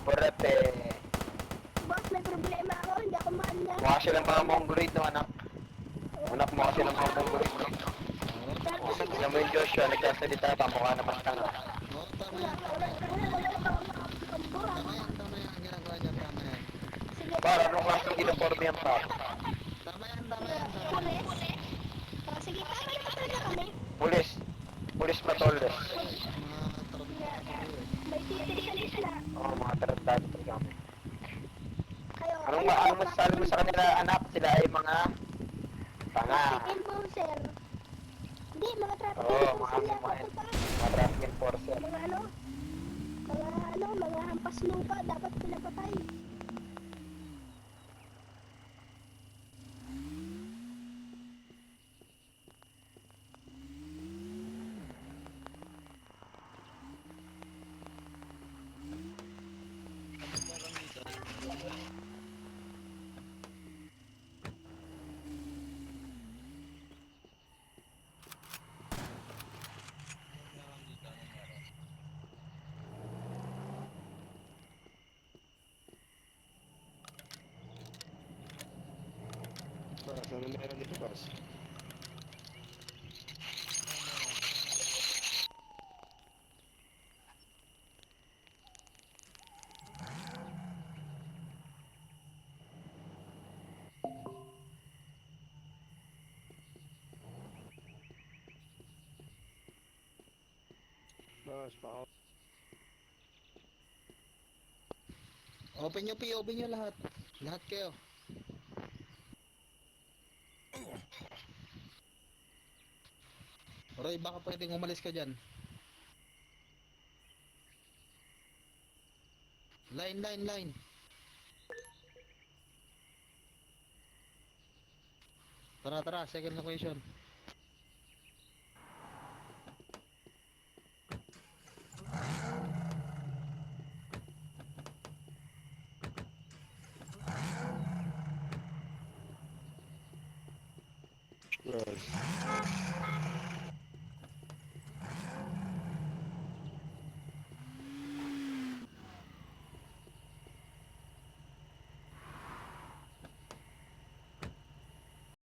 Burep eh. Boss, may problema ako. Hindi ako maanda. Mukha silang mga mongoloid no, anak. Anak, mukha silang mga mongoloid. Alam mo yung Joshua, nagsasalita pa, mukha naman tanga. Oo, tama yan, tama yan. Tama yan, ginagawa niya, tama yan. Sige, Para, anong klaseng uniforme yan pa? Tama yan, tama yan, tama yan. Oh, sige, tama naman talaga kami. Pulis. Pulis Patoles. Mga tarantado eh. May titilis na. Oo, mga tarantado talaga kami. Kayo, Anong masasabi mo sa kanila, anak? Sila ay mga tanga. enforcer. Hindi, mga traffic Oo, enforcer yan. mga traffic enforcer. Mga hampas lupa, dapat pinapatay. Boss, ano meron dito, boss? Boss, baka Open nyo, P, open nyo lahat. Lahat kayo. Roy, baka pwedeng umalis ka dyan. Line, line, line. Tara, tara, second location. boss.